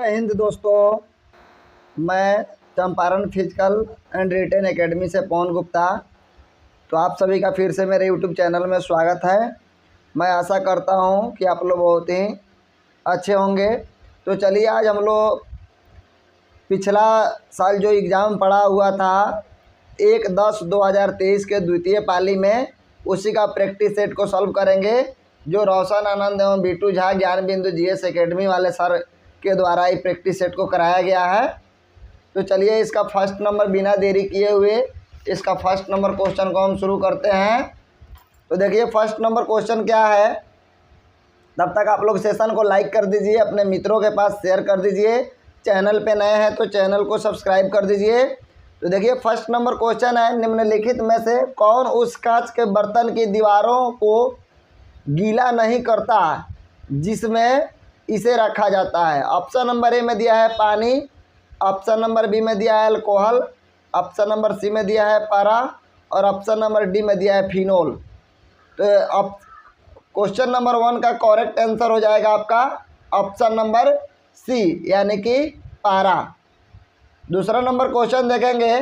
जय हिंद दोस्तों। मैं Champaran physical and written academy से पवन गुप्ता। तो आप सभी का फिर से मेरे यूट्यूब चैनल में स्वागत है। मैं आशा करता हूं कि आप लोग बहुत ही अच्छे होंगे। तो चलिए आज हम लोग पिछला साल जो एग्ज़ाम पड़ा हुआ था 1/10/2023 के द्वितीय पाली में, उसी का प्रैक्टिस सेट को सॉल्व करेंगे जो रोशन आनंद एवं बीटू झा ज्ञान बिंदु जीएस एकेडमी वाले सर के द्वारा ही प्रैक्टिस सेट को कराया गया है। तो चलिए इसका फर्स्ट नंबर बिना देरी किए हुए इसका फर्स्ट नंबर क्वेश्चन को हम शुरू करते हैं। तो देखिए फर्स्ट नंबर क्वेश्चन क्या है। तब तक आप लोग सेशन को लाइक कर दीजिए, अपने मित्रों के पास शेयर कर दीजिए, चैनल पे नए हैं तो चैनल को सब्सक्राइब कर दीजिए। तो देखिए फर्स्ट नंबर क्वेश्चन है, निम्नलिखित में से कौन उस कांच के बर्तन की दीवारों को गीला नहीं करता जिसमें इसे रखा जाता है। ऑप्शन नंबर ए में दिया है पानी, ऑप्शन नंबर बी में दिया है अल्कोहल, ऑप्शन नंबर सी में दिया है पारा और ऑप्शन नंबर डी में दिया है फिनोल। तो अब क्वेश्चन नंबर 1 का करेक्ट आंसर हो जाएगा आपका ऑप्शन नंबर सी यानी कि पारा। दूसरा नंबर क्वेश्चन देखेंगे,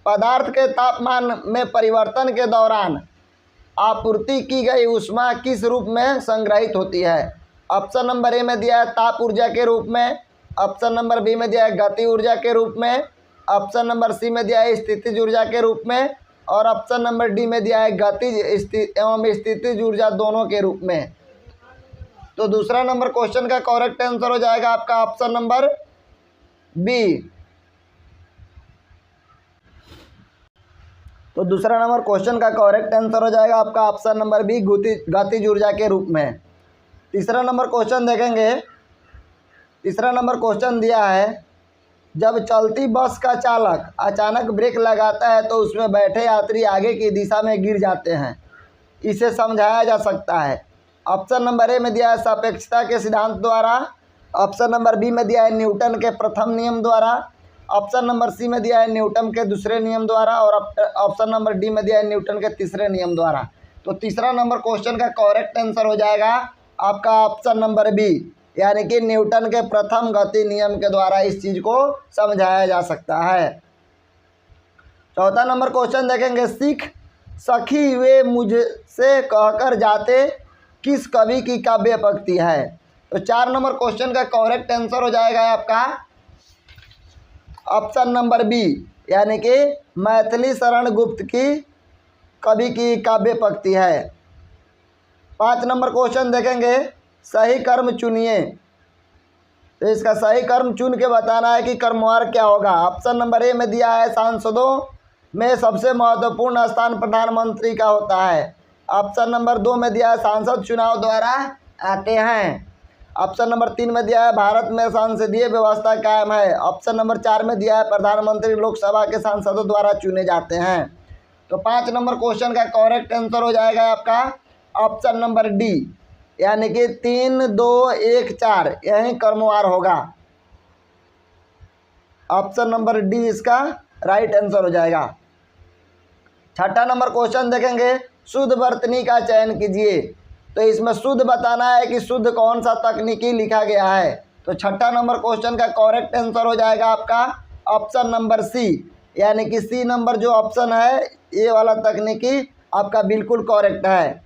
पदार्थ के तापमान में परिवर्तन के दौरान आपूर्ति की गई ऊष्मा किस रूप में संग्रहित होती है। ऑप्शन नंबर ए में दिया है ताप ऊर्जा के रूप में, ऑप्शन नंबर बी में दिया है गति ऊर्जा के रूप में, ऑप्शन नंबर सी में दिया है स्थितिज ऊर्जा के रूप में और ऑप्शन नंबर डी में दिया है गतिज एवं स्थितिज ऊर्जा दोनों के रूप में। तो दूसरा नंबर क्वेश्चन का करेक्ट आंसर हो जाएगा आपका ऑप्शन नंबर बी। तो दूसरा नंबर क्वेश्चन का करेक्ट आंसर हो जाएगा आपका ऑप्शन नंबर बी गतिज ऊर्जा के रूप में। तीसरा नंबर क्वेश्चन देखेंगे। तीसरा नंबर क्वेश्चन दिया है, जब चलती बस का चालक अचानक ब्रेक लगाता है तो उसमें बैठे यात्री आगे की दिशा में गिर जाते हैं, इसे समझाया जा सकता है। ऑप्शन नंबर ए में दिया है सापेक्षता के सिद्धांत द्वारा, ऑप्शन नंबर बी में दिया है न्यूटन के प्रथम नियम द्वारा, ऑप्शन नंबर सी में दिया है न्यूटन के दूसरे नियम द्वारा और ऑप्शन नंबर डी में दिया है न्यूटन के तीसरे नियम द्वारा। तो तीसरा नंबर क्वेश्चन का करेक्ट आंसर हो जाएगा आपका ऑप्शन नंबर बी यानी कि न्यूटन के प्रथम गति नियम के द्वारा इस चीज़ को समझाया जा सकता है। चौथा नंबर क्वेश्चन देखेंगे, सिख सखी वे मुझसे कहकर जाते किस कवि की काव्य पंक्ति है। तो 4 नंबर क्वेश्चन का करेक्ट आंसर हो जाएगा आपका ऑप्शन नंबर बी यानी कि मैथिली शरण गुप्त की कवि की काव्य पंक्ति है। 5 नंबर क्वेश्चन देखेंगे, सही कर्म चुनिए। तो इसका सही कर्म चुन के बताना है कि कर्मवार क्या होगा। ऑप्शन नंबर ए में दिया है सांसदों में सबसे महत्वपूर्ण स्थान प्रधानमंत्री का होता है, ऑप्शन नंबर 2 में दिया है सांसद चुनाव द्वारा आते हैं, ऑप्शन नंबर 3 में दिया है भारत में संसदीय व्यवस्था कायम है, ऑप्शन नंबर 4 में दिया है प्रधानमंत्री लोकसभा के सांसदों द्वारा चुने जाते हैं। तो 5 नंबर क्वेश्चन का करेक्ट आंसर हो जाएगा आपका ऑप्शन नंबर डी यानी कि 3, 2, 1, 4 यही कर्मवार होगा। ऑप्शन नंबर डी इसका राइट आंसर हो जाएगा। छठा नंबर क्वेश्चन देखेंगे, शुद्ध वर्तनी का चयन कीजिए। तो इसमें शुद्ध बताना है कि शुद्ध कौन सा तकनीकी लिखा गया है। तो छठा नंबर क्वेश्चन का करेक्ट आंसर हो जाएगा आपका ऑप्शन नंबर सी यानी कि सी नंबर जो ऑप्शन है ये वाला तकनीकी आपका बिल्कुल करेक्ट है।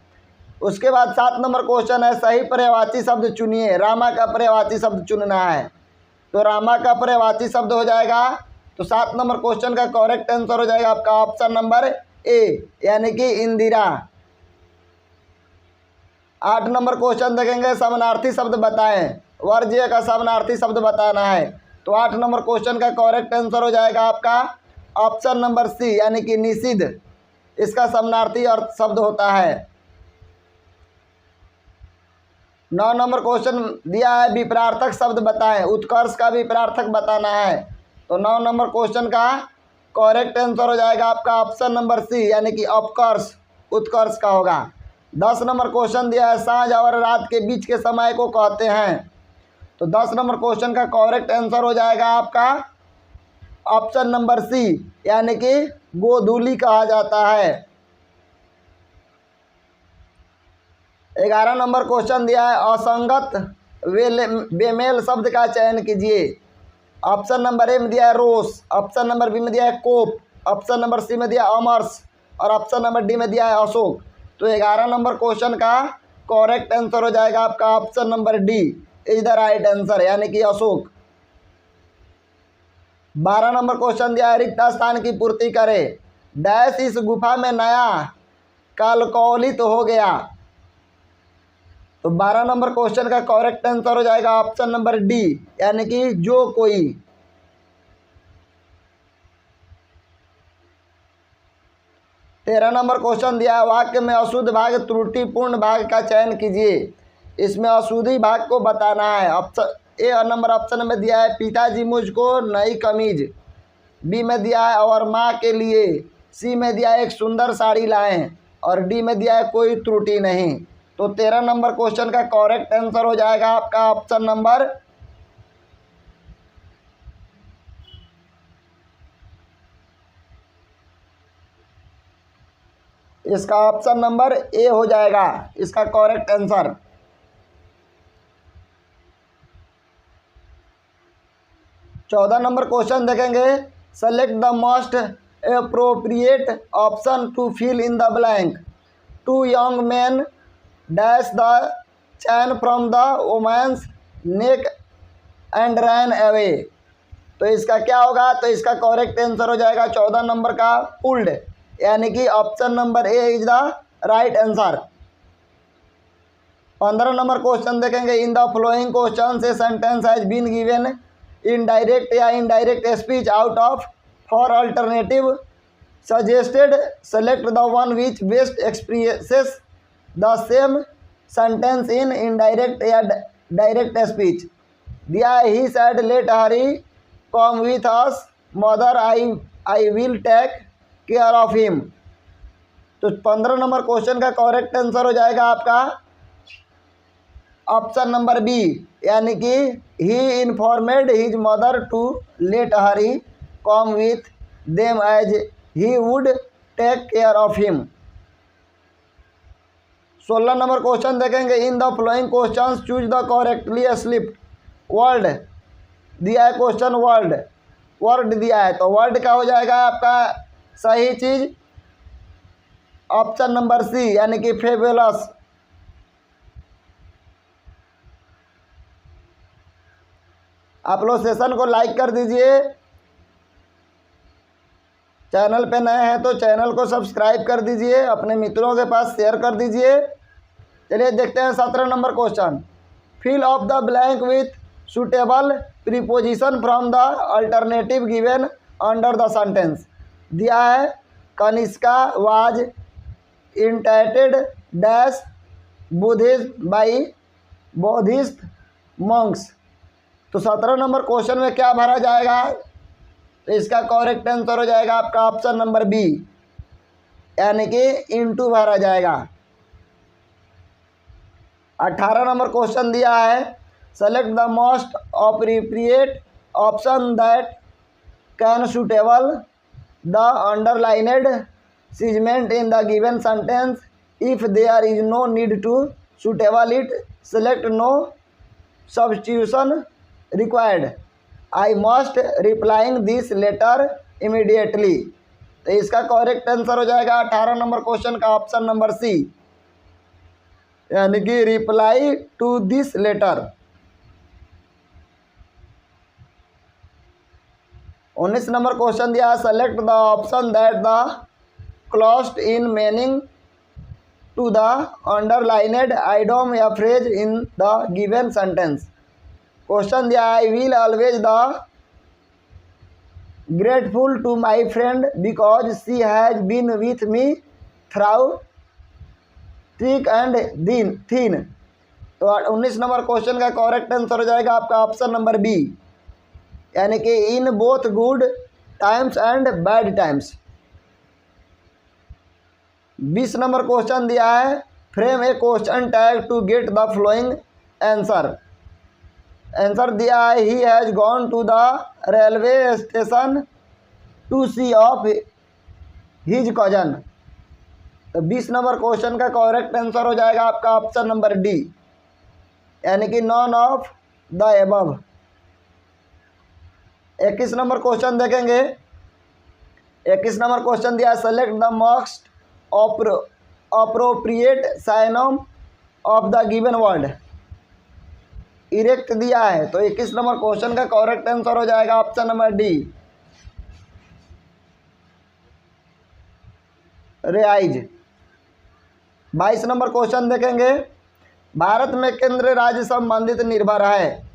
उसके बाद 7 नंबर क्वेश्चन है, सही पर्यायवाची शब्द चुनिए। रामा का पर्यायवाची शब्द चुनना है। तो रामा का पर्यायवाची शब्द हो जाएगा। तो 7 नंबर क्वेश्चन का करेक्ट आंसर हो जाएगा आपका ऑप्शन नंबर ए यानी कि इंदिरा। 8 नंबर क्वेश्चन देखेंगे, समानार्थी शब्द बताएं। वर्ज्य का समानार्थी शब्द बताना है। तो 8 नंबर क्वेश्चन का करेक्ट आंसर हो जाएगा आपका ऑप्शन नंबर सी यानी कि निषिद्ध इसका समानार्थी अर्थ शब्द होता है। 9 नंबर क्वेश्चन दिया है, विपरार्थक शब्द बताएं। उत्कर्ष का विपरार्थक बताना है। तो 9 नंबर क्वेश्चन का करेक्ट आंसर हो जाएगा आपका ऑप्शन नंबर सी यानी कि अपकर्ष उत्कर्ष का होगा। 10 नंबर क्वेश्चन दिया है, सांझ और रात के बीच के समय को कहते हैं। तो 10 नंबर क्वेश्चन का करेक्ट आंसर हो जाएगा आपका ऑप्शन नंबर सी यानी कि गोधूली कहा जाता है। 11 नंबर क्वेश्चन दिया है, असंगत बेमेल शब्द का चयन कीजिए। ऑप्शन नंबर ए में दिया है रोस, ऑप्शन नंबर बी में दिया है कोप, ऑप्शन नंबर सी में दिया है अमर्स और ऑप्शन नंबर डी में दिया है अशोक। तो 11 नंबर क्वेश्चन का करेक्ट आंसर हो जाएगा आपका option number D is the right answer, यानी कि अशोक। 12 नंबर क्वेश्चन दिया है रिक्त स्थान की पूर्ति करे, डैश इस गुफा में नया कालकौलित हो गया। तो 12 नंबर क्वेश्चन का करेक्ट आंसर हो जाएगा ऑप्शन नंबर डी, यानी कि जो कोई। 13 नंबर क्वेश्चन दिया है वाक्य में अशुद्ध भाग त्रुटिपूर्ण भाग का चयन कीजिए। इसमें अशुद्धि भाग को बताना है। ऑप्शन ए नंबर ऑप्शन में दिया है पिताजी मुझको नई कमीज, बी में दिया है और माँ के लिए, सी में दिया है एक सुंदर साड़ी लाएं और डी में दिया है कोई त्रुटि नहीं। तो 13 नंबर क्वेश्चन का करेक्ट आंसर हो जाएगा आपका ऑप्शन नंबर इसका ऑप्शन नंबर ए हो जाएगा इसका करेक्ट आंसर। 14 नंबर क्वेश्चन देखेंगे, select the most appropriate option to fill in the blank. To young man dash the chain from the women's neck and ran away. तो इसका क्या होगा, तो इसका करेक्ट आंसर हो जाएगा 14 नंबर का पुल्ड, यानी कि option number A is the right answer. 15 number question देखेंगे, इन द फ्लोइंग क्वेश्चन से sentence has been given in direct या indirect speech out of four alternative suggested, select the one which best expresses the same sentence in indirect या direct speech. दिया he said let Hari come with us mother I will take care of him. तो 15 number question का correct answer हो जाएगा आपका option number B, यानी कि he informed his mother to let Hari come with them as he would take care of him. 16 number question देखेंगे, in the following question choose the correctly spelled word. दिया है question word दिया है, तो word का हो जाएगा आपका सही चीज ऑप्शन नंबर सी, यानी कि फेबुलस। आप लोग सेशन को लाइक कर दीजिए, चैनल पे नए हैं तो चैनल को सब्सक्राइब कर दीजिए, अपने मित्रों के पास शेयर कर दीजिए। चलिए देखते हैं 17 number question, fill of the blank with suitable preposition from the alternative given under the sentence. दिया है Kanishka was initiated dash Buddhist by Buddhist monks. तो 17 नंबर क्वेश्चन में क्या भरा जाएगा, तो इसका करेक्ट आंसर हो जाएगा आपका ऑप्शन नंबर बी, यानी कि इनटू भरा जाएगा। 18 नंबर क्वेश्चन दिया है, select the most appropriate option that can suitable the underlined segment in the given sentence if there is no need to suitable it, select no substitution required, I must replying this letter immediately. तो इसका correct answer हो जाएगा 18 number question का option number C, यानी कि reply to this letter. 19 number question दिया, select the option that the closed in meaning to the अंडरलाइनेड idiom या phrase in the given sentence. Question दिया, I will always the grateful to my friend because she has been with me through thick and thin. तो 19 number question का correct answer हो जाएगा आपका option number B, यानी कि in both good times and bad times. 20 number question दिया है, frame a question tag to get the following answer. Answer दिया है, he has gone to the railway station to see off his cousin. तो 20 number question का correct answer हो जाएगा आपका option number D, यानी कि none of the above. 21 number question देखेंगे। 21 नंबर क्वेश्चन दिया है select the most appropriate synonym of the given word. Erect दिया है, तो 21 नंबर क्वेश्चन का करेक्ट आंसर हो जाएगा option number D, raise. 22 number question देखेंगे। भारत में केंद्र राज्य संबंधित निर्भर है।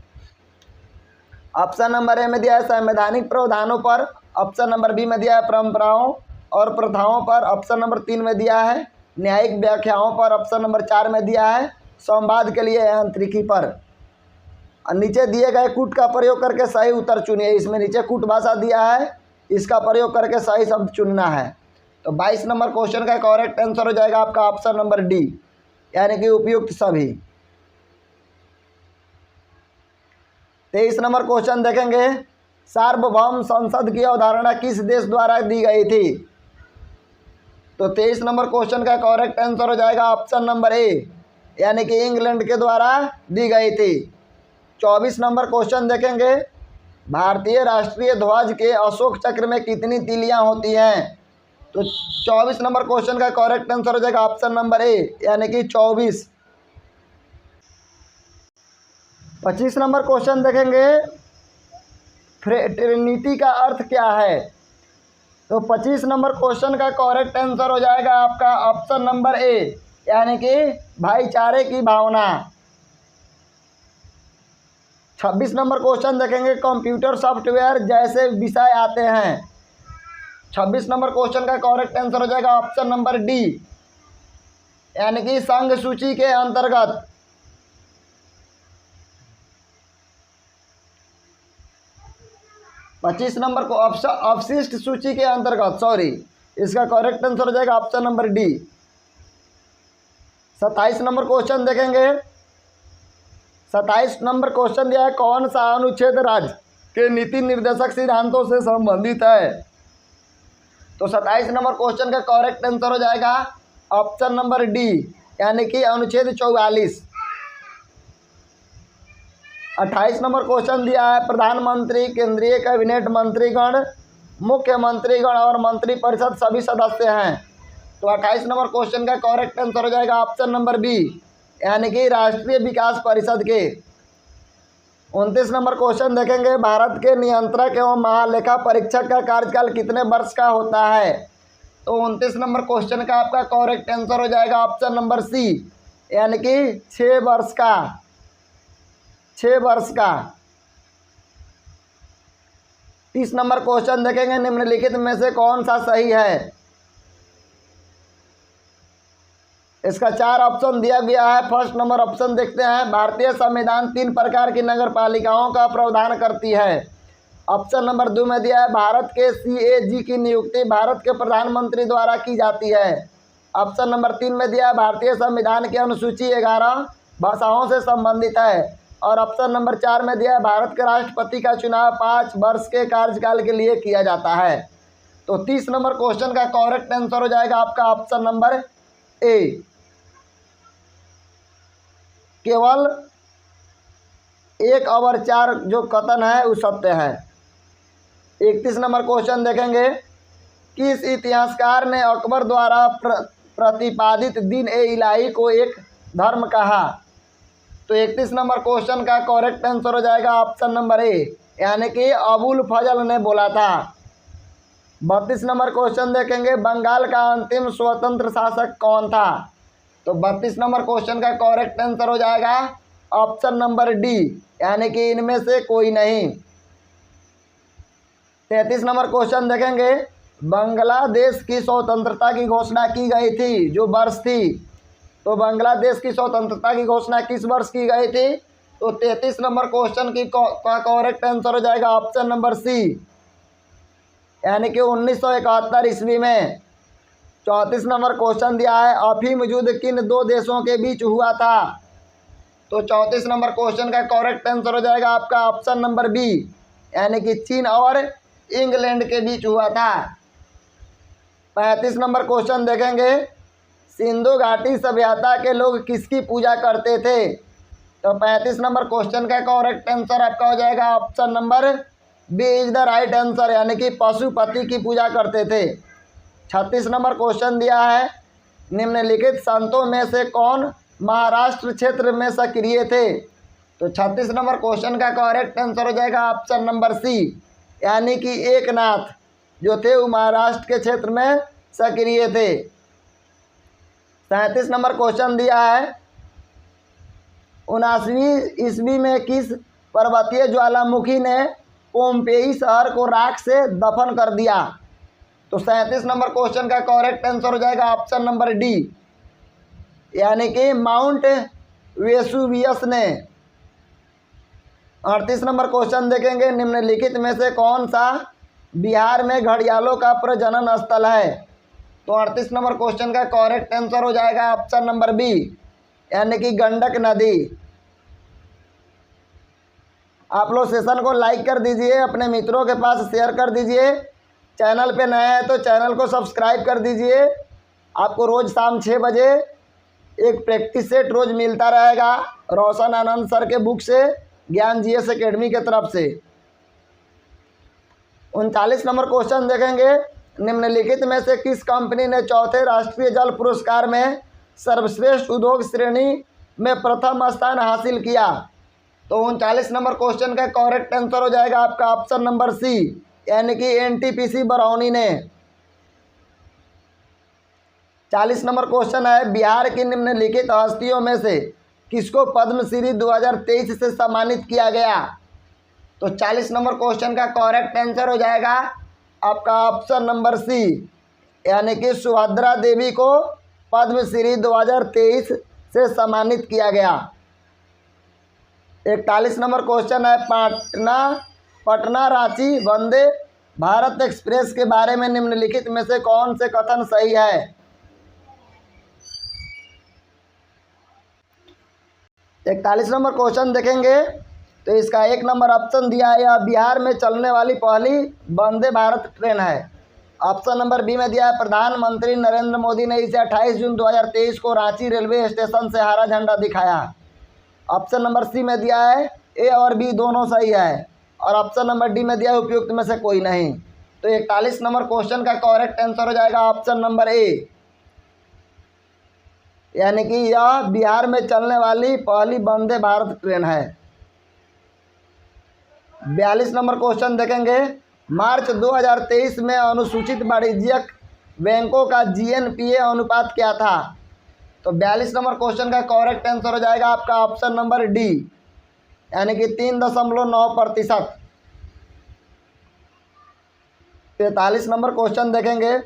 ऑप्शन नंबर ए में दिया है संवैधानिक प्रावधानों पर, ऑप्शन नंबर बी में दिया है परंपराओं और प्रथाओं पर, ऑप्शन नंबर 3 में दिया है न्यायिक व्याख्याओं पर, ऑप्शन नंबर 4 में दिया है संवाद के लिए यांत्रिकी पर। और नीचे दिए गए कूट का प्रयोग करके सही उत्तर चुनिए। इसमें नीचे कूट भाषा दिया है, इसका प्रयोग करके सही शब्द चुनना है। तो 22 नंबर क्वेश्चन का करेक्ट आंसर हो जाएगा आपका ऑप्शन नंबर डी, यानी कि उपयुक्त सभी। 23 नंबर क्वेश्चन देखेंगे। सार्वभौम संसद की अवधारणा किस देश द्वारा दी गई थी? तो 23 नंबर क्वेश्चन का करेक्ट आंसर हो जाएगा ऑप्शन नंबर ए, यानी कि इंग्लैंड के द्वारा दी गई थी। 24 नंबर क्वेश्चन देखेंगे। भारतीय राष्ट्रीय ध्वज के अशोक चक्र में कितनी तीलियां होती हैं? तो 24 नंबर क्वेश्चन का करेक्ट आंसर हो जाएगा ऑप्शन नंबर ए, यानी कि 24। 25 नंबर क्वेश्चन देखेंगे। फ्रेटर्निटी का अर्थ क्या है? तो 25 नंबर क्वेश्चन का करेक्ट आंसर हो जाएगा आपका ऑप्शन नंबर ए, यानी कि भाईचारे की भावना। 26 नंबर क्वेश्चन देखेंगे। कंप्यूटर सॉफ्टवेयर जैसे विषय आते हैं। 26 नंबर क्वेश्चन का करेक्ट आंसर हो जाएगा ऑप्शन नंबर डी, यानी कि संघ सूची के अंतर्गत। 25 नंबर को अवशिष्ट सूची के अंतर्गत, सॉरी, इसका करेक्ट आंसर हो जाएगा option number D. 27 number question देखेंगे। 27 नंबर क्वेश्चन दिया है कौन सा अनुच्छेद राज्य के नीति निर्देशक सिद्धांतों से संबंधित है? तो 27 नंबर क्वेश्चन का करेक्ट आंसर हो जाएगा ऑप्शन नंबर डी, यानी कि अनुच्छेद 44। 28 नंबर क्वेश्चन दिया है प्रधानमंत्री, केंद्रीय कैबिनेट मंत्रीगण, मुख्यमंत्रीगण और मंत्रिपरिषद सभी सदस्य हैं। तो 28 नंबर क्वेश्चन का करेक्ट आंसर हो जाएगा ऑप्शन नंबर बी, यानी कि राष्ट्रीय विकास परिषद के। 29 नंबर क्वेश्चन देखेंगे। भारत के नियंत्रक एवं महालेखा परीक्षक का कार्यकाल कितने वर्ष का होता है? तो 29 नंबर क्वेश्चन का आपका करेक्ट आंसर हो जाएगा ऑप्शन नंबर सी, यानी कि 6 वर्ष का। 6 वर्ष का। 30 नंबर क्वेश्चन देखेंगे। निम्नलिखित में से कौन सा सही है? इसका 4 ऑप्शन दिया गया है। फर्स्ट नंबर ऑप्शन देखते हैं। भारतीय संविधान 3 प्रकार की नगर पालिकाओं का प्रावधान करती है। ऑप्शन नंबर 2 में दिया है भारत के CAG की नियुक्ति भारत के प्रधानमंत्री द्वारा की जाती है। ऑप्शन नंबर 3 में दिया है भारतीय संविधान की अनुसूची 11 भाषाओं से संबंधित है। और ऑप्शन नंबर 4 में दिया है भारत के राष्ट्रपति का चुनाव 5 वर्ष के कार्यकाल के लिए किया जाता है। तो 30 नंबर क्वेश्चन का करेक्ट आंसर हो जाएगा आपका ऑप्शन नंबर ए, केवल 1/4 जो कथन है वो सत्य है। 31 नंबर क्वेश्चन देखेंगे। किस इतिहासकार ने अकबर द्वारा प्रतिपादित दिन ए इलाही को एक धर्म कहा? तो 31 नंबर क्वेश्चन का करेक्ट आंसर हो जाएगा ऑप्शन नंबर ए, यानी कि अबुल फजल ने बोला था। 32 नंबर क्वेश्चन देखेंगे। बंगाल का अंतिम स्वतंत्र शासक कौन था? तो 32 नंबर क्वेश्चन का करेक्ट आंसर हो जाएगा ऑप्शन नंबर डी, यानी कि इनमें से कोई नहीं। 33 नंबर क्वेश्चन देखेंगे। बांग्लादेश की स्वतंत्रता की घोषणा की गई थी, जो वर्ष थी? तो बांग्लादेश की स्वतंत्रता की घोषणा किस वर्ष की गई थी? तो 33 नंबर क्वेश्चन का करेक्ट आंसर हो जाएगा ऑप्शन नंबर सी, यानी कि 1971 ईस्वी में। 34 नंबर क्वेश्चन दिया है अफीम युद्ध किन 2 देशों के बीच हुआ था? तो 34 नंबर क्वेश्चन का करेक्ट आंसर हो जाएगा आपका ऑप्शन नंबर बी, यानी कि चीन और इंग्लैंड के बीच हुआ था। 35 नंबर क्वेश्चन देखेंगे। सिंधु घाटी सभ्यता के लोग किसकी पूजा करते थे? तो 35 नंबर क्वेश्चन का करेक्ट आंसर आपका हो जाएगा option number B is the right answer, यानी कि पशुपति की पूजा करते थे। 36 नंबर क्वेश्चन दिया है, निम्नलिखित संतों में से कौन महाराष्ट्र क्षेत्र में सक्रिय थे। तो 36 नंबर क्वेश्चन का करेक्ट आंसर हो जाएगा ऑप्शन नंबर सी, यानी कि एकनाथ जो थे वो महाराष्ट्र के क्षेत्र में सक्रिय थे। 37 नंबर क्वेश्चन दिया है, 79वीं ईस्वी में किस पर्वतीय ज्वालामुखी ने पोम्पेई शहर को राख से दफन कर दिया। तो 37 नंबर क्वेश्चन का करेक्ट आंसर हो जाएगा ऑप्शन नंबर डी, यानी कि माउंट वेसुवियस ने। 38 नंबर क्वेश्चन देखेंगे, निम्नलिखित में से कौन सा बिहार में घड़ियालों का प्रजनन स्थल है। तो 38 नंबर क्वेश्चन का करेक्ट आंसर हो जाएगा ऑप्शन नंबर बी, यानी कि गंडक नदी। आप लोग सेशन को लाइक कर दीजिए, अपने मित्रों के पास शेयर कर दीजिए। चैनल पे नए हैं तो चैनल को सब्सक्राइब कर दीजिए। आपको रोज़ शाम 6 बजे एक प्रैक्टिस सेट रोज़ मिलता रहेगा रोशन आनंद सर के बुक से, ज्ञान जीएस एकेडमी के तरफ से। 39 नंबर क्वेश्चन देखेंगे, निम्नलिखित में से किस कंपनी ने चौथे राष्ट्रीय जल पुरस्कार में सर्वश्रेष्ठ उद्योग श्रेणी में प्रथम स्थान हासिल किया। तो 39 नंबर क्वेश्चन का करेक्ट आंसर हो जाएगा आपका ऑप्शन नंबर सी, यानी कि एनटीपीसी बरौनी ने। 40 नंबर क्वेश्चन है, बिहार की निम्नलिखित हस्तियों में से किसको पद्मश्री 2023 से सम्मानित किया गया। तो 40 नंबर क्वेश्चन का करेक्ट आंसर हो जाएगा आपका ऑप्शन नंबर सी, यानी कि सुभद्रा देवी को पद्मश्री 2023 से सम्मानित किया गया। 41 नंबर क्वेश्चन है, पटना रांची वंदे भारत एक्सप्रेस के बारे में निम्नलिखित में से कौन से कथन सही है। 41 नंबर क्वेश्चन देखेंगे तो इसका 1 नंबर ऑप्शन दिया है, यह बिहार में चलने वाली पहली वंदे भारत ट्रेन है। ऑप्शन नंबर बी में दिया है, प्रधानमंत्री नरेंद्र मोदी ने इसे 28 जून 2023 को रांची रेलवे स्टेशन से हरा झंडा दिखाया। ऑप्शन नंबर सी में दिया है, ए और बी दोनों सही है, और ऑप्शन नंबर डी में दिया है उपयुक्त में से कोई नहीं। तो 41 नंबर क्वेश्चन का करेक्ट आंसर हो जाएगा ऑप्शन नंबर ए, यानी कि यह बिहार में चलने वाली पहली वंदे भारत ट्रेन है। 42 नंबर क्वेश्चन देखेंगे, मार्च 2023 में अनुसूचित वाणिज्यिक बैंकों का जीएनपीए अनुपात क्या था। तो 42 नंबर क्वेश्चन का करेक्ट आंसर हो जाएगा आपका ऑप्शन नंबर डी, यानी कि 3.9%। 43 नंबर क्वेश्चन देखेंगे,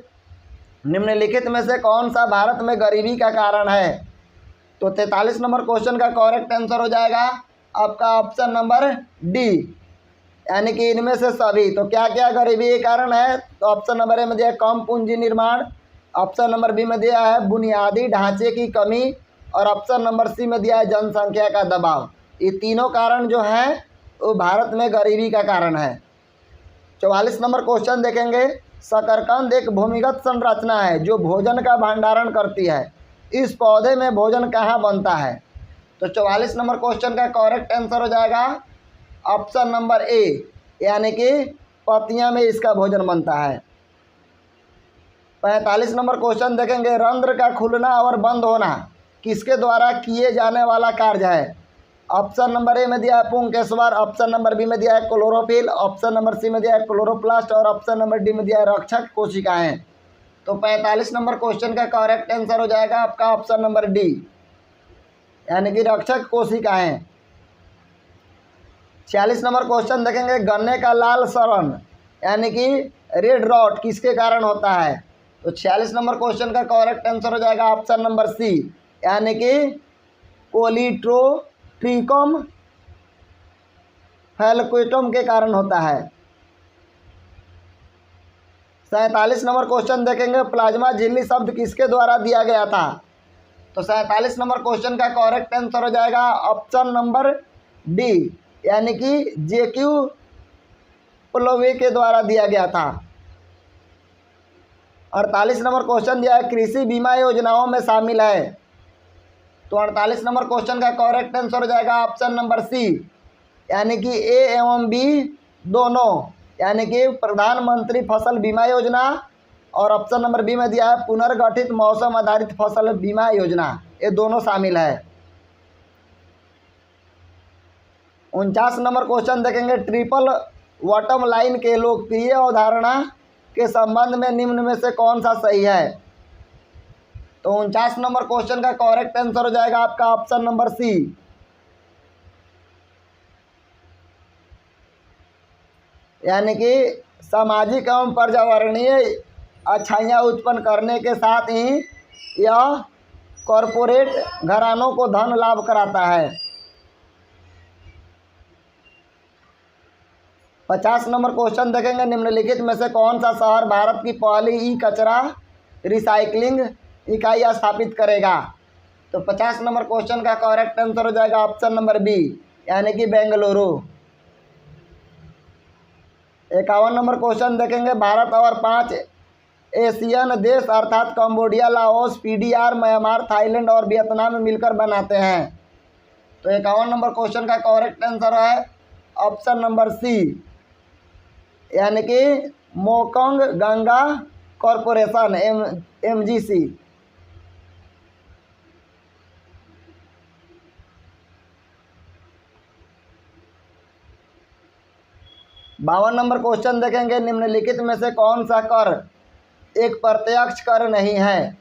निम्नलिखित में से कौन सा भारत में गरीबी का कारण है। तो 43 नंबर क्वेश्चन का करेक्ट आंसर हो जाएगा आपका ऑप्शन नंबर डी, यानी कि इनमें से सभी। तो क्या क्या गरीबी के कारण है। तो ऑप्शन नंबर ए में दिया है कम पूंजी निर्माण, ऑप्शन नंबर बी में दिया है बुनियादी ढांचे की कमी, और ऑप्शन नंबर सी में दिया है जनसंख्या का दबाव। ये तीनों कारण जो हैं वो भारत में गरीबी का कारण है। 44 नंबर क्वेश्चन देखेंगे, शकरकंद एक भूमिगत संरचना है जो भोजन का भंडारण करती है। इस पौधे में भोजन कहाँ बनता है। तो 44 नंबर क्वेश्चन का करेक्ट आंसर हो जाएगा ऑप्शन नंबर ए, यानी कि पत्तियां में इसका भोजन बनता है। 45 नंबर क्वेश्चन देखेंगे, रंध्र का खुलना और बंद होना किसके द्वारा किए जाने वाला कार्य है। ऑप्शन नंबर ए में दिया है पुंकेश्वर, ऑप्शन नंबर बी में दिया है क्लोरोफिल, ऑप्शन नंबर सी में दिया है क्लोरोप्लास्ट, और ऑप्शन नंबर डी में दिया है रक्षक कोशिकाएं। तो 45 नंबर क्वेश्चन का करेक्ट आंसर हो जाएगा आपका ऑप्शन नंबर डी, यानी कि रक्षक कोशिकाएं। 46 नंबर क्वेश्चन देखेंगे, गन्ने का लाल सड़न यानी कि रेड रॉट किसके कारण होता है। तो 46 नंबर क्वेश्चन का करेक्ट आंसर हो जाएगा ऑप्शन नंबर सी, यानी कि कोलिट्रोट्रिकम फैलक्वेटम के कारण होता है। 47 नंबर क्वेश्चन देखेंगे, प्लाज्मा झिल्ली शब्द किसके द्वारा दिया गया था। तो 47 नंबर क्वेश्चन का करेक्ट आंसर हो जाएगा ऑप्शन नंबर डी, यानी कि जेक्यू प्लोवे के द्वारा दिया गया था। 48 नंबर क्वेश्चन दिया है, कृषि बीमा योजनाओं में शामिल है। तो 48 नंबर क्वेश्चन का करेक्ट आंसर हो जाएगा ऑप्शन नंबर सी, यानी कि ए एवं बी दोनों, यानी कि प्रधानमंत्री फसल बीमा योजना और ऑप्शन नंबर बी में दिया है पुनर्गठित मौसम आधारित फसल बीमा योजना, ये दोनों शामिल है। 49 नंबर क्वेश्चन देखेंगे, ट्रिपल बॉटम लाइन के लोकप्रिय अवधारणा के संबंध में निम्न में से कौन सा सही है। तो 49 नंबर क्वेश्चन का करेक्ट आंसर हो जाएगा आपका ऑप्शन नंबर सी, यानी कि सामाजिक एवं पर्यावरणीय अच्छाइयाँ उत्पन्न करने के साथ ही यह कॉरपोरेट घरानों को धन लाभ कराता है। 50 नंबर क्वेश्चन देखेंगे, निम्नलिखित में से कौन सा शहर भारत की पहली ई कचरा रिसाइकलिंग इकाई स्थापित करेगा। तो 50 नंबर क्वेश्चन का करेक्ट आंसर हो जाएगा ऑप्शन नंबर बी, यानी कि बेंगलुरु। 51 नंबर क्वेश्चन देखेंगे, भारत और 5 एशियन देश अर्थात Cambodia, Laos, PDR, Myanmar, Thailand और वियतनाम मिलकर बनाते हैं। तो 51 नंबर क्वेश्चन का करेक्ट आंसर है ऑप्शन नंबर सी, यानी कि Mekong Ganga corporation MGC। 52 number question देखेंगे, निम्नलिखित में से कौन सा कर एक प्रत्यक्ष कर नहीं है।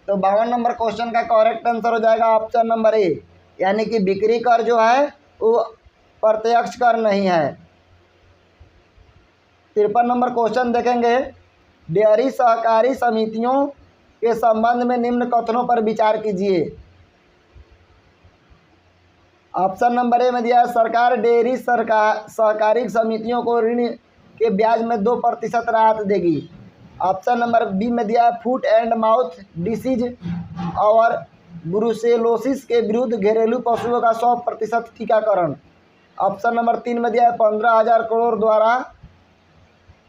तो 52 नंबर क्वेश्चन का करेक्ट आंसर हो जाएगा ऑप्शन नंबर ए, यानी कि बिक्री कर जो है वो प्रत्यक्ष कर नहीं है। 53 नंबर क्वेश्चन देखेंगे, डेयरी सहकारी समितियों के संबंध में निम्न कथनों पर विचार कीजिए। ऑप्शन नंबर ए में दिया है सरकार डेयरी सहकारी समितियों को ऋण के ब्याज में 2% राहत देगी। ऑप्शन नंबर बी में दिया है फुट एंड माउथ डिसीज और ब्रुसेलोसिस के विरुद्ध घरेलू पशुओं का 100% टीकाकरण। ऑप्शन नंबर 3 में दिया है 15,000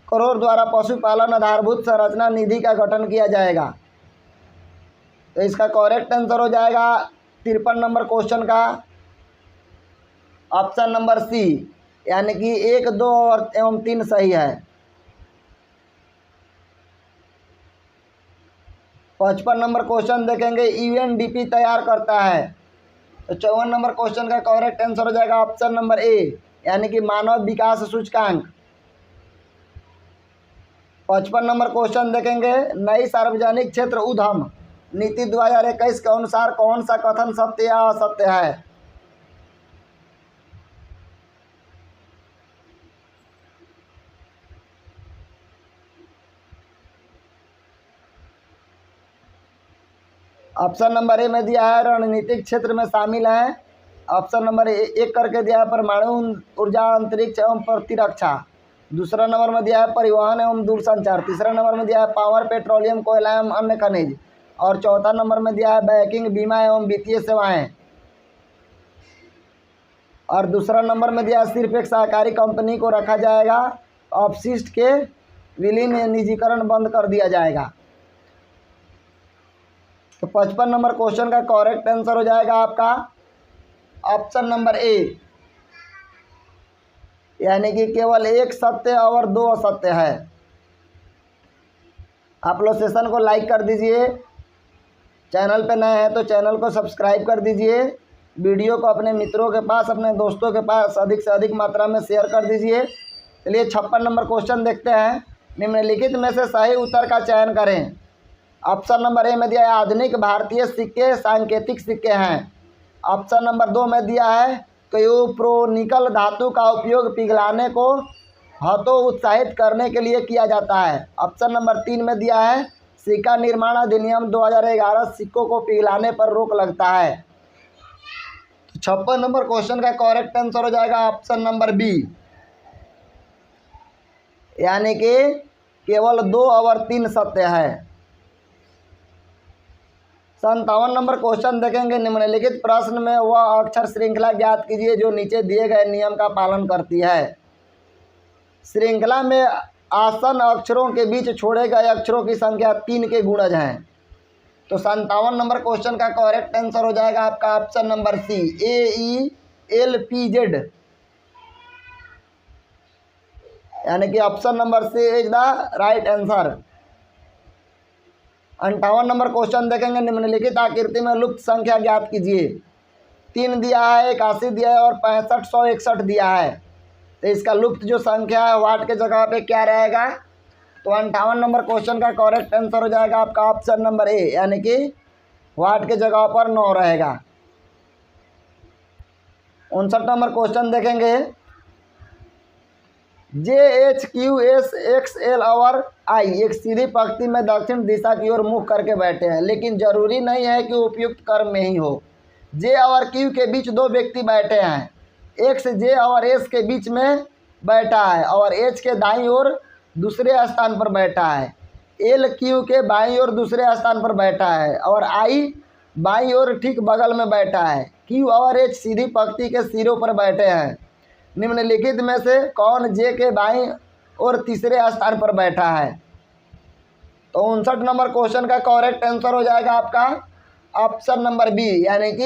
करोड़ द्वारा पशुपालन आधारभूत संरचना निधि का गठन किया जाएगा। तो इसका करेक्ट आंसर हो जाएगा 53 नंबर क्वेश्चन का ऑप्शन नंबर सी, यानी कि 1, 2 और एवं 3 सही है। 55 नंबर क्वेश्चन देखेंगे, UNDP तैयार करता है। तो 54 नंबर क्वेश्चन का करेक्ट आंसर हो जाएगा ऑप्शन नंबर ए, यानी कि मानव विकास सूचकांक। 55 नंबर क्वेश्चन देखेंगे, नई सार्वजनिक क्षेत्र उद्यम नीति 2021 के अनुसार कौन सा कथन सत्य या असत्य है। ऑप्शन नंबर ए में दिया है रणनीतिक क्षेत्र में शामिल है। ऑप्शन नंबर 1 करके दिया है परमाणु ऊर्जा, अंतरिक्ष एवं प्रतिरक्षा। दूसरा नंबर में दिया है परिवहन एवं दूरसंचार। तीसरा नंबर में दिया है पावर, पेट्रोलियम, कोयला एवं अन्य खनिज। और चौथा नंबर में दिया है बैंकिंग, बीमा एवं वित्तीय सेवाएं। और दूसरा नंबर में दिया है सिर्फ एक सहकारी कंपनी को रखा जाएगा, अपशिष्ट के विलीन निजीकरण बंद कर दिया जाएगा। तो 55 नंबर क्वेश्चन का करेक्ट आंसर हो जाएगा आपका ऑप्शन नंबर ए, यानी कि केवल 1 सत्य और 2 असत्य है। आप लोग सेशन को लाइक कर दीजिए, चैनल पे नए हैं तो चैनल को सब्सक्राइब कर दीजिए, वीडियो को अपने मित्रों के पास, अपने दोस्तों के पास अधिक से अधिक मात्रा में शेयर कर दीजिए। चलिए 56 नंबर क्वेश्चन देखते हैं, निम्नलिखित में से सही उत्तर का चयन करें। ऑप्शन नंबर ए में दिया है आधुनिक भारतीय सिक्के सांकेतिक सिक्के हैं। ऑप्शन नंबर 2 में दिया है क्योप्रोनिकल धातु का उपयोग पिघलाने को हतोत्साहित करने के लिए किया जाता है। ऑप्शन नंबर 3 में दिया है सिक्का निर्माण अधिनियम 2011 सिक्कों को पिघलाने पर रोक लगता है। 56 नंबर क्वेश्चन का करेक्ट आंसर हो जाएगा ऑप्शन नंबर बी, यानी कि केवल 2 और 3 सत्य है। 57 नंबर क्वेश्चन देखेंगे, निम्नलिखित प्रश्न में वह अक्षर श्रृंखला ज्ञात कीजिए जो नीचे दिए गए नियम का पालन करती है। श्रृंखला में आसन अक्षरों के बीच छोड़े गए अक्षरों की संख्या 3 के गुणज हैं। तो 57 नंबर क्वेश्चन का करेक्ट आंसर हो जाएगा आपका ऑप्शन नंबर सी, AELPZ, यानी कि option number C is the right answer. 58 number question देखेंगे, निम्नलिखित आकृति में लुप्त संख्या ज्ञात कीजिए। 3 दिया है, 81 दिया है और 65, 161 दिया है। तो इसका लुप्त जो संख्या है वाट के जगह पे क्या रहेगा? तो 58 नंबर क्वेश्चन का करेक्ट आंसर हो जाएगा आपका ऑप्शन नंबर ए, यानी कि वाट के जगह पर 9 रहेगा। 59 नंबर क्वेश्चन देखेंगे, JHQSXL और I एक सीधी पंक्ति में दक्षिण दिशा की ओर मुख करके बैठे हैं, लेकिन जरूरी नहीं है कि उपयुक्त क्रम में ही हो। J और Q के बीच 2 व्यक्ति बैठे हैं, X J और S के बीच में बैठा है और H के दाईं ओर दूसरे स्थान पर बैठा है, L Q के बाईं ओर दूसरे स्थान पर बैठा है और I बाईं ओर ठीक बगल में बैठा है। Q और H सीधी पंक्ति के सिरों पर बैठे हैं। निम्नलिखित में से कौन जे के बाईं और तीसरे स्थान पर बैठा है? तो 59 नंबर क्वेश्चन का करेक्ट आंसर हो जाएगा आपका ऑप्शन नंबर बी, यानी कि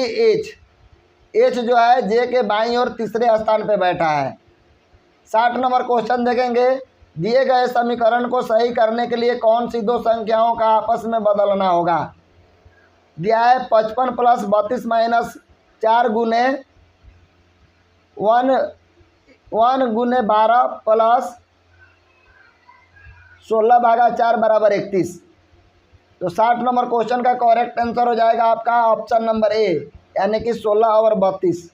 एच जो है जे के बाईं और तीसरे स्थान पर बैठा है। 60 नंबर क्वेश्चन देखेंगे, दिए गए समीकरण को सही करने के लिए कौन सी 2 संख्याओं का आपस में बदलना होगा? दिया है 55 + 32 - 4 गुने 1 गुने 12 प्लस 16/4 बराबर 31। तो 60 नंबर क्वेश्चन का करेक्ट आंसर हो जाएगा आपका ऑप्शन नंबर ए, यानी कि 16 और 32।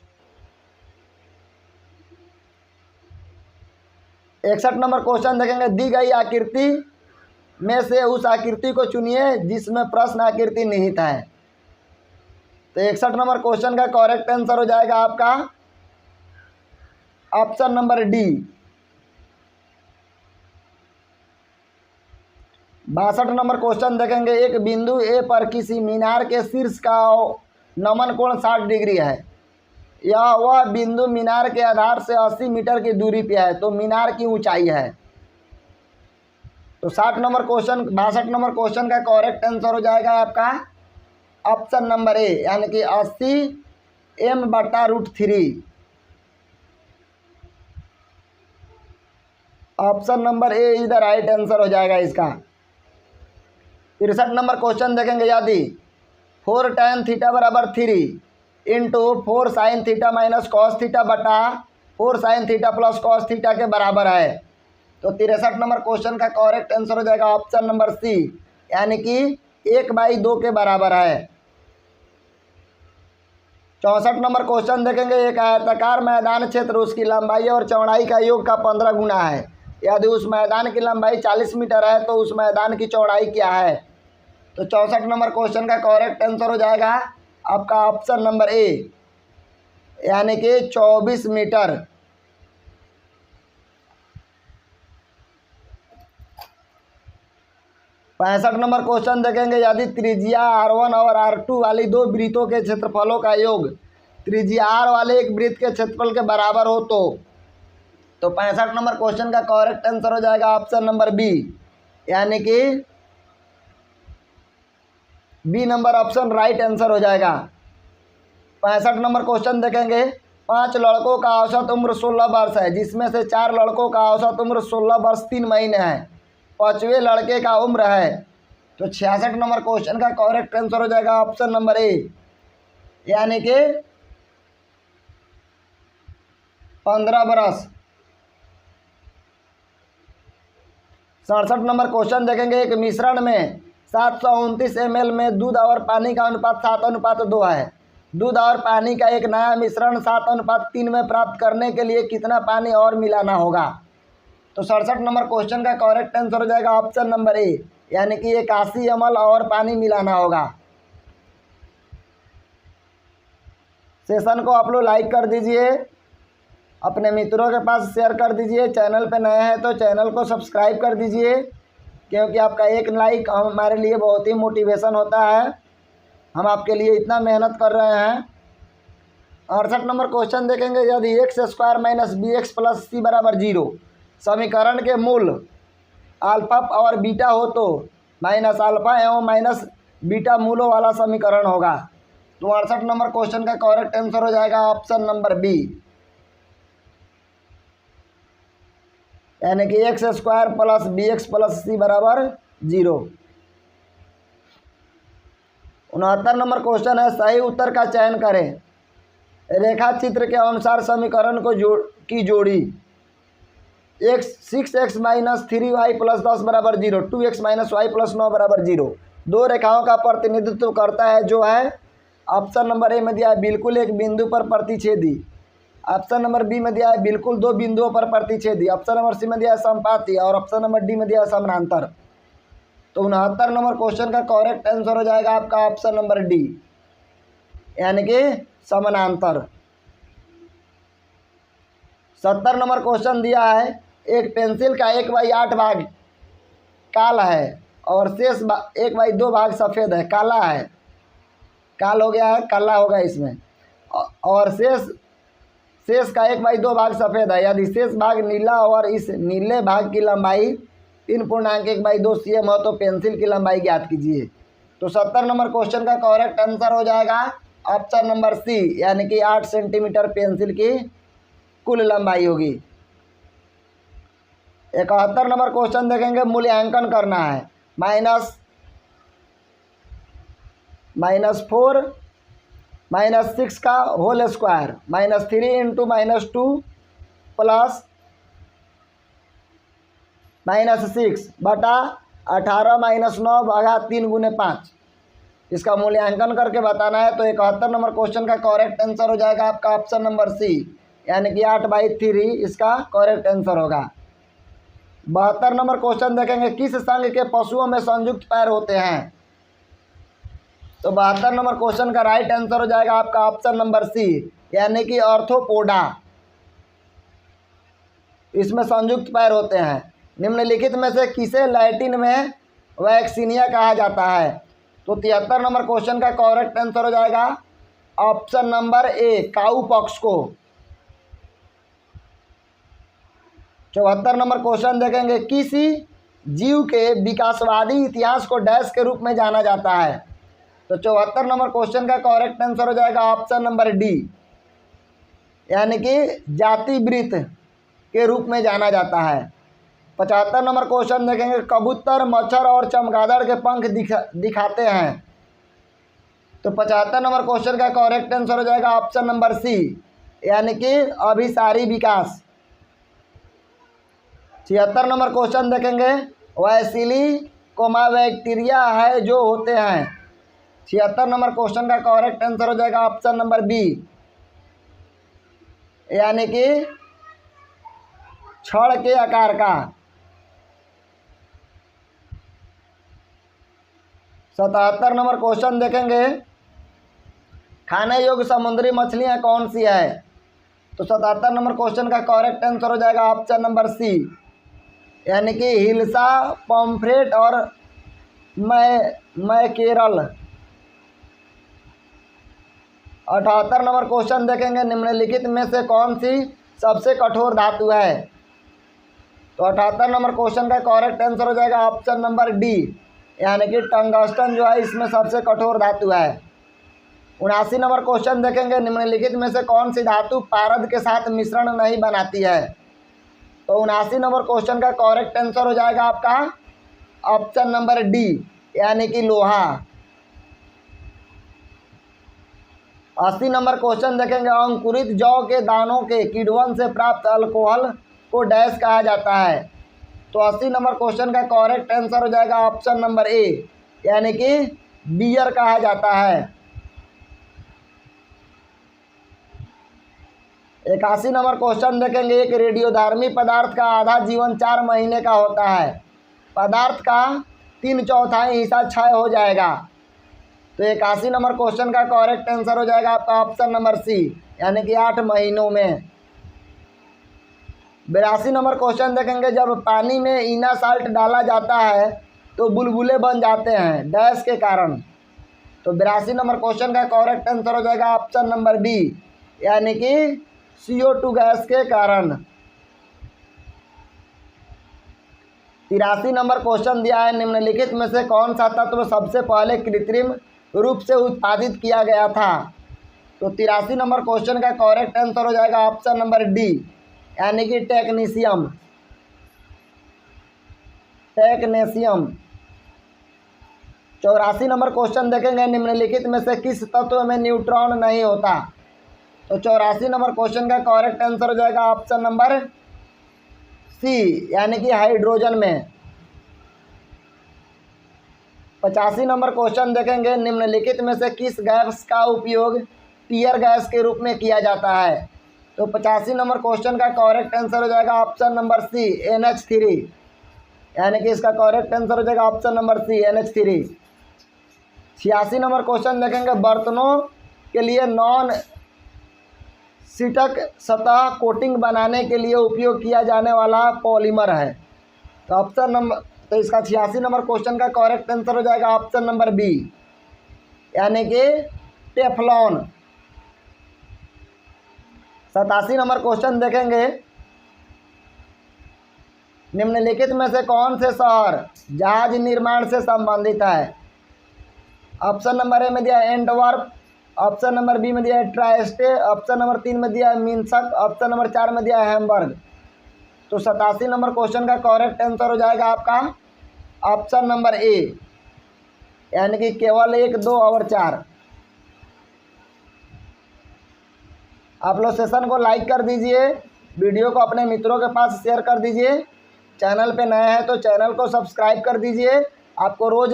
61 नंबर क्वेश्चन देखेंगे, दी गई आकृति में से उस आकृति को चुनिए जिसमें प्रश्न आकृति निहित है। तो 61 नंबर क्वेश्चन का करेक्ट आंसर हो जाएगा आपका option number D. 62 number question देखेंगे, एक बिंदु ए पर किसी मीनार के शीर्ष का नमन कोण 60 डिग्री है। वह बिंदु मीनार के आधार से 80 मीटर की दूरी पे है, तो मीनार की ऊंचाई है। तो 62 नंबर क्वेश्चन का करेक्ट आंसर हो जाएगा आपका ऑप्शन नंबर ए, यानी कि 80 m/√3। Option number A is the right answer हो जाएगा इसका। 63 नंबर क्वेश्चन देखेंगे, यदि 4 tan θ = 3 इंटू 4 sin θ - cos θ बटा 4 sin θ + cos θ के बराबर है। तो 63 नंबर क्वेश्चन का करेक्ट आंसर हो जाएगा ऑप्शन नंबर सी, यानी कि 1/2 के बराबर है। 64 नंबर क्वेश्चन देखेंगे, एक आयताकार मैदान क्षेत्र उसकी लंबाई और चौड़ाई का योग का 15 गुना है। यदि उस मैदान की लंबाई 40 मीटर है तो उस मैदान की चौड़ाई क्या है? तो 64 नंबर क्वेश्चन का करेक्ट आंसर हो जाएगा आपका ऑप्शन नंबर ए, यानी कि 24 मीटर। 65 नंबर क्वेश्चन देखेंगे, यदि त्रिज्या R1 और R2 वाली 2 वृत्तों के क्षेत्रफलों का योग त्रिज्या R वाले एक वृत्त के क्षेत्रफल के बराबर हो तो 65 नंबर क्वेश्चन का करेक्ट आंसर हो जाएगा ऑप्शन नंबर बी, यानी कि B number option right answer हो जाएगा। 65 नंबर क्वेश्चन देखेंगे, 5 लड़कों का औसत उम्र 16 वर्ष है, जिसमें से 4 लड़कों का औसत उम्र 16 वर्ष 3 महीने है। 5वें लड़के का उम्र है। तो 66 नंबर क्वेश्चन का करेक्ट आंसर हो जाएगा ऑप्शन नंबर ए, यानी कि 15 वर्ष। 67 नंबर क्वेश्चन देखेंगे, एक मिश्रण में 729 ml में दूध और पानी का अनुपात 7:2 है। दूध और पानी का एक नया मिश्रण 7:3 में प्राप्त करने के लिए कितना पानी और मिलाना होगा? तो 67 नंबर क्वेश्चन का करेक्ट आंसर हो जाएगा ऑप्शन नंबर ए, यानी कि 81 ml और पानी मिलाना होगा। सेशन को आप लोग लाइक कर दीजिए, अपने मित्रों के पास शेयर कर दीजिए। चैनल पे नए हैं तो चैनल को सब्सक्राइब कर दीजिए, क्योंकि आपका एक लाइक हमारे लिए बहुत ही मोटिवेशन होता है। हम आपके लिए इतना मेहनत कर रहे हैं। 68 नंबर क्वेश्चन देखेंगे, यदि x² - bx + c = 0 समीकरण के मूल अल्फा और बीटा हो तो -α एवं बीटा मूलों वाला समीकरण होगा। तो 68 नंबर क्वेश्चन का करेक्ट आंसर हो जाएगा ऑप्शन नंबर बी, यानी कि X square plus B X plus C बराबर 0। 69 नंबर क्वेश्चन है, सही उत्तर का चयन करें। रेखा चित्र के अनुसार समीकरण को की जोड़ी। X 6x minus 3y plus 10 बराबर 0, 2x माइनस वाई प्लस 9 बराबर 0 दो रेखाओं का प्रतिनिधित्व करता है, जो है ऑप्शन नंबर ए में दिया है बिल्कुल एक बिंदु पर प्रतिच्छेदी, ऑप्शन नंबर बी में दिया है बिल्कुल दो बिंदुओं पर प्रतिच्छेदी, ऑप्शन नंबर सी में दिया है समपाती और ऑप्शन नंबर डी में दिया है समानांतर। तो 69 नंबर क्वेश्चन का करेक्ट आंसर हो जाएगा आपका ऑप्शन नंबर डी, यानी कि समानांतर। 70 नंबर क्वेश्चन दिया है, एक पेंसिल का 1/8 भाग काला है और शेष 1/2 भाग सफ़ेद है, काला है, काल हो गया है, काला होगा इसमें, और शेष का 1/2 भाग सफ़ेद है। यदि शेष भाग नीला और इस नीले भाग की लंबाई 3.1/2 cm हो तो पेंसिल की लंबाई ज्ञात कीजिए। तो 70 नंबर क्वेश्चन का करेक्ट आंसर हो जाएगा ऑप्शन नंबर सी, यानी कि 8 सेंटीमीटर पेंसिल की कुल लंबाई होगी। 71 नंबर क्वेश्चन देखेंगे, मूल्यांकन करना है। -4 -6 का होल स्क्वायर, -3 × -2 प्लस -6 बटा 18 -9 भागा 3 × 5, इसका मूल्यांकन करके बताना है। तो 71 नंबर क्वेश्चन का करेक्ट आंसर हो जाएगा आपका ऑप्शन नंबर सी, यानी कि 8/3 इसका करेक्ट आंसर होगा। 72 नंबर क्वेश्चन देखेंगे, किस संघ के पशुओं में संयुक्त पैर होते हैं। तो 72 नंबर क्वेश्चन का राइट आंसर हो जाएगा आपका ऑप्शन नंबर सी, यानी कि ऑर्थोपोडा, इसमें संयुक्त पैर होते हैं। निम्नलिखित में से किसे लैटिन में वैक्सीनिया कहा जाता है। तो 73 नंबर क्वेश्चन का करेक्ट आंसर हो जाएगा ऑप्शन नंबर ए, काऊ पॉक्स को। 74 नंबर क्वेश्चन देखेंगे, किसी जीव के विकासवादी इतिहास को डैश के रूप में जाना जाता है। तो 74 नंबर क्वेश्चन का करेक्ट आंसर हो जाएगा ऑप्शन नंबर डी, यानी कि जाति वृत्त के रूप में जाना जाता है। 75 नंबर क्वेश्चन देखेंगे, कबूतर, मच्छर और चमगादड़ के पंख दिखाते हैं। तो 75 नंबर क्वेश्चन का करेक्ट आंसर हो जाएगा ऑप्शन नंबर सी, यानी कि अभिसारी विकास। 76 नंबर क्वेश्चन देखेंगे, वैसिली कोमा बैक्टीरिया है जो होते हैं। 76 नंबर क्वेश्चन का करेक्ट आंसर हो जाएगा ऑप्शन नंबर बी, यानी कि छड़ के आकार का। 77 नंबर क्वेश्चन देखेंगे, खाने योग्य समुद्री मछलियां कौन सी है। तो 77 नंबर क्वेश्चन का करेक्ट आंसर हो जाएगा ऑप्शन नंबर सी, यानी कि हिल्सा, पॉम्फ्रेट और मैकेरल। 78 नंबर क्वेश्चन देखेंगे, निम्नलिखित में से कौन सी सबसे कठोर धातु है। तो 78 नंबर क्वेश्चन का करेक्ट आंसर हो जाएगा ऑप्शन नंबर डी, यानी कि टंगस्टन जो है इसमें सबसे कठोर धातु है। 79 नंबर क्वेश्चन देखेंगे, निम्नलिखित में से कौन सी धातु पारद के साथ मिश्रण नहीं बनाती है। तो 79 नंबर क्वेश्चन का करेक्ट आंसर हो जाएगा आपका ऑप्शन नंबर डी, यानी कि लोहा। 80 नंबर क्वेश्चन देखेंगे, अंकुरित जौ के दानों के किण्वन से प्राप्त अल्कोहल को डैश कहा जाता है। तो 80 नंबर क्वेश्चन का करेक्ट आंसर हो जाएगा ऑप्शन नंबर ए, यानी कि बियर कहा जाता है। 81 नंबर क्वेश्चन देखेंगे, एक रेडियोधर्मी पदार्थ का आधा जीवन 4 महीने का होता है। पदार्थ का 3/4 हिस्सा क्षय हो जाएगा। तो 81 नंबर क्वेश्चन का करेक्ट आंसर हो जाएगा आपका ऑप्शन नंबर सी, यानी कि 8 महीनों में। 82 नंबर क्वेश्चन देखेंगे, जब पानी में इना साल्ट डाला जाता है तो बुलबुले बन जाते हैं डैश के कारण। तो 82 नंबर क्वेश्चन का करेक्ट आंसर हो जाएगा ऑप्शन नंबर बी, यानी कि CO2 गैस के कारण। 83 नंबर क्वेश्चन दिया है, निम्नलिखित में से कौन सा तत्व सबसे पहले कृत्रिम रूप से उत्पादित किया गया था। तो 83 नंबर क्वेश्चन का करेक्ट आंसर हो जाएगा ऑप्शन नंबर डी, यानी कि टेक्नीशियम। 84 नंबर क्वेश्चन देखेंगे, निम्नलिखित में से किस तत्व में न्यूट्रॉन नहीं होता। तो 84 नंबर क्वेश्चन का करेक्ट आंसर हो जाएगा ऑप्शन नंबर सी, यानी कि हाइड्रोजन में। 85 नंबर क्वेश्चन देखेंगे, निम्नलिखित में से किस गैस का उपयोग टीयर गैस के रूप में किया जाता है। तो 85 नंबर क्वेश्चन का करेक्ट आंसर हो जाएगा ऑप्शन नंबर सी, NH3, यानी कि इसका करेक्ट आंसर हो जाएगा option number C, NH3। 86 number question देखेंगे, बर्तनों के लिए नॉन स्टिक सतह कोटिंग बनाने के लिए उपयोग किया जाने वाला पॉलीमर है। तो ऑप्शन नंबर, तो इसका 86 नंबर क्वेश्चन का करेक्ट आंसर हो जाएगा ऑप्शन नंबर बी, यानी कि टेफ्लॉन। 87 नंबर क्वेश्चन देखेंगे, निम्नलिखित में से कौन से शहर जहाज निर्माण से संबंधित है। ऑप्शन नंबर ए में दिया है एंटवर्प, ऑप्शन नंबर बी में दिया है ट्राइस्टे, ऑप्शन नंबर 3 में दिया है मिन्स्क, ऑप्शन नंबर 4 में दिया है हैम्बर्ग। तो 87 नंबर क्वेश्चन का करेक्ट आंसर हो जाएगा आपका ऑप्शन नंबर ए, यानी कि केवल 1, 2 और 4। आप लोग सेशन को लाइक कर दीजिए, वीडियो को अपने मित्रों के पास शेयर कर दीजिए, चैनल पे नए हैं तो चैनल को सब्सक्राइब कर दीजिए। आपको रोज़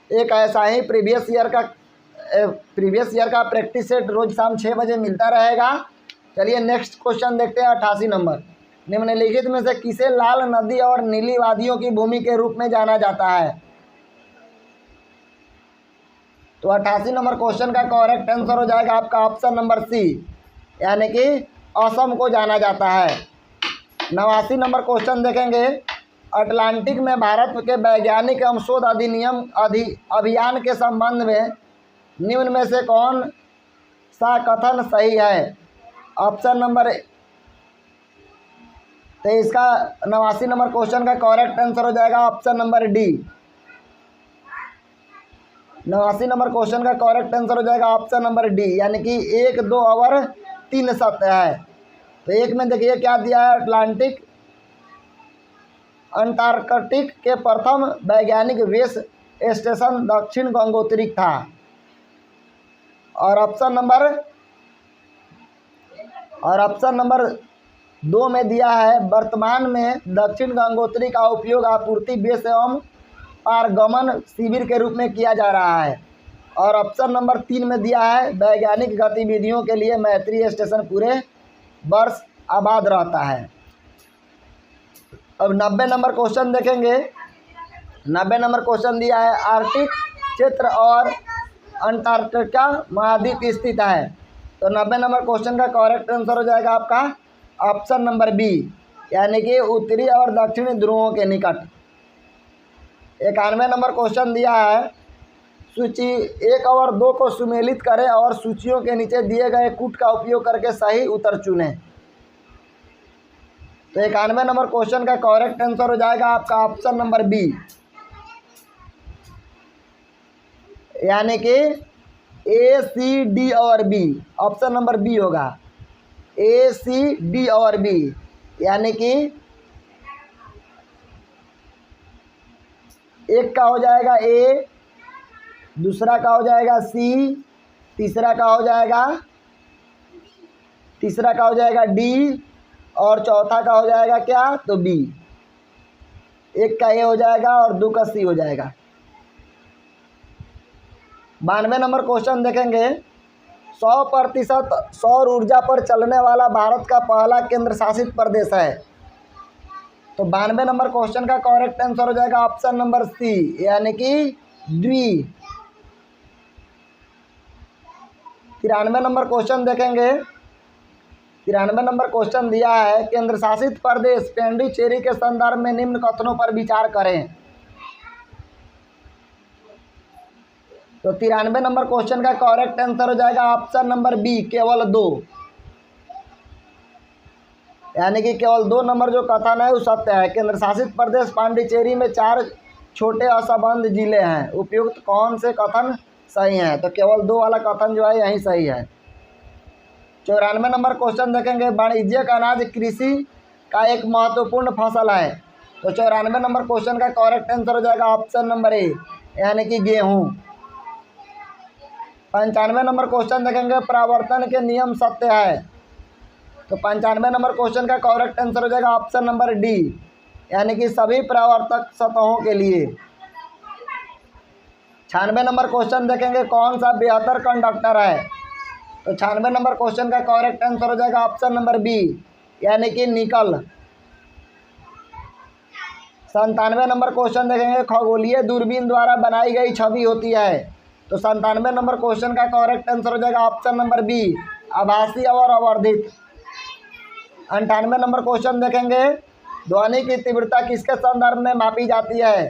एक ऐसा ही प्रीवियस ईयर का प्रैक्टिस सेट रोज़ शाम 6 बजे मिलता रहेगा। चलिए नेक्स्ट क्वेश्चन देखते हैं। 88 नंबर, निम्नलिखित में से किसे लाल नदी और नीली वादियों की भूमि के रूप में जाना जाता है। तो 88 नंबर क्वेश्चन का करेक्ट आंसर हो जाएगा आपका ऑप्शन नंबर सी, यानी कि असम को जाना जाता है। 89 नंबर क्वेश्चन देखेंगे, अटलांटिक में भारत के वैज्ञानिक एवं शोध अधिनियम अभियान के संबंध में निम्न में से कौन सा कथन सही है। ऑप्शन नंबर, तो इसका 89 नंबर क्वेश्चन का करेक्ट आंसर हो जाएगा option number D. 89 number question का करेक्ट आंसर हो जाएगा ऑप्शन नंबर डी, यानी कि 1, 2 और 3 सत्य है। तो एक में देखिए क्या दिया है, अटलांटिक अंटार्कटिक के प्रथम वैज्ञानिक बेस स्टेशन दक्षिण गंगोत्री था। और ऑप्शन नंबर 2 में दिया है, वर्तमान में दक्षिण गंगोत्री का उपयोग आपूर्ति बेस एवं पारगमन शिविर के रूप में किया जा रहा है। और ऑप्शन नंबर 3 में दिया है, वैज्ञानिक गतिविधियों के लिए मैत्री स्टेशन पूरे वर्ष आबाद रहता है। अब 90 नंबर क्वेश्चन देखेंगे। 90 नंबर क्वेश्चन दिया है, आर्कटिक क्षेत्र और अंटार्कटिका महाद्वीप स्थित है। तो 90 नंबर क्वेश्चन का करेक्ट आंसर हो जाएगा आपका ऑप्शन नंबर बी, यानी कि उत्तरी और दक्षिणी ध्रुवों के निकट। 91 नंबर क्वेश्चन दिया है, सूची 1 और 2 को सुमेलित करें और सूचियों के नीचे दिए गए कूट का उपयोग करके सही उत्तर चुनें। तो 91 नंबर क्वेश्चन का करेक्ट आंसर हो जाएगा आपका ऑप्शन नंबर बी, यानी कि A, C, D और B। ऑप्शन नंबर बी होगा A, C, D और B, यानी कि एक का हो जाएगा A, दूसरा का हो जाएगा C, तीसरा का हो जाएगा D और चौथा का हो जाएगा क्या, तो B। एक का A हो जाएगा और 2 का C हो जाएगा। 92 नंबर क्वेश्चन देखेंगे, 100% सौर ऊर्जा पर चलने वाला भारत का पहला केंद्र शासित प्रदेश है। तो 92 नंबर क्वेश्चन का करेक्ट आंसर हो जाएगा ऑप्शन नंबर सी, यानी कि द्वी। 93 नंबर क्वेश्चन देखेंगे। 93 नंबर क्वेश्चन दिया है, केंद्र शासित प्रदेश पुडुचेरी के संदर्भ में निम्न कथनों पर विचार करें। तो 93 नंबर क्वेश्चन का करेक्ट आंसर हो जाएगा ऑप्शन नंबर बी, केवल 2। यानी कि केवल 2 नंबर जो कथन है वो सत्य है। केंद्र शासित प्रदेश पांडिचेरी में 4 छोटे असंबद्ध जिले हैं। उपयुक्त कौन से कथन सही हैं? तो केवल 2 वाला कथन जो है यही सही है। 94 नंबर क्वेश्चन देखेंगे, वाणिज्यिक अनाज कृषि का एक महत्वपूर्ण फसल है। तो 94 नंबर क्वेश्चन का करेक्ट आंसर हो जाएगा ऑप्शन नंबर ए, यानी कि गेहूँ। 95 नंबर क्वेश्चन देखेंगे, परावर्तन के नियम सत्य है। तो 95 नंबर क्वेश्चन का करेक्ट आंसर हो जाएगा ऑप्शन नंबर डी, यानी कि सभी परावर्तक सतहों के लिए। 96 नंबर क्वेश्चन देखेंगे, कौन सा बेहतर कंडक्टर है? तो 96 नंबर क्वेश्चन का करेक्ट आंसर हो जाएगा ऑप्शन नंबर बी, यानी कि निकल। 97 नंबर क्वेश्चन देखेंगे, खगोलीय दूरबीन द्वारा बनाई गई छवि होती है। तो 97 नंबर क्वेश्चन का करेक्ट आंसर हो जाएगा ऑप्शन नंबर बी, आभासी और आवर्धित। 98 नंबर क्वेश्चन देखेंगे, ध्वनि की तीव्रता किसके संदर्भ में मापी जाती है?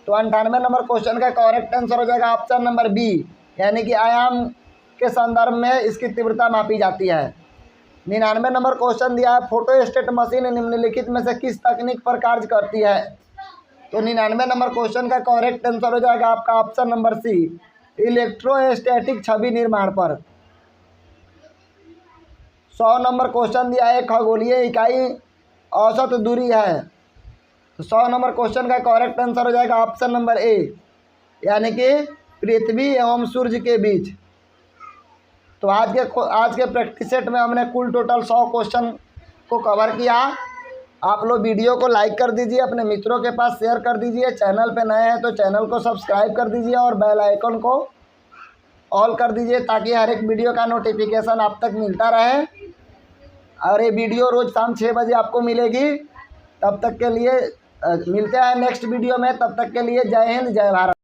तो 98 नंबर क्वेश्चन का करेक्ट आंसर हो जाएगा ऑप्शन नंबर बी, यानी कि आयाम के संदर्भ में इसकी तीव्रता मापी जाती है। 99 नंबर क्वेश्चन दिया है, फोटोस्टेट मशीन निम्नलिखित में से किस तकनीक पर कार्य करती है? तो 99 नंबर क्वेश्चन का करेक्ट आंसर हो जाएगा आपका ऑप्शन नंबर सी, इलेक्ट्रोस्टैटिक छवि निर्माण पर। 100 नंबर क्वेश्चन दिया है, खगोलीय इकाई औसत दूरी है। तो 100 नंबर क्वेश्चन का करेक्ट आंसर हो जाएगा ऑप्शन नंबर ए, यानी कि पृथ्वी एवं सूर्य के बीच। तो आज के प्रैक्टिस सेट में हमने कुल टोटल 100 क्वेश्चन को कवर किया। आप लोग वीडियो को लाइक कर दीजिए, अपने मित्रों के पास शेयर कर दीजिए। चैनल पे नए हैं तो चैनल को सब्सक्राइब कर दीजिए और बेल आइकन को ऑल कर दीजिए, ताकि हर एक वीडियो का नोटिफिकेशन आप तक मिलता रहे। और ये वीडियो रोज़ शाम 6 बजे आपको मिलेगी। तब तक के लिए मिलते हैं नेक्स्ट वीडियो में। तब तक के लिए जय हिंद, जय भारत।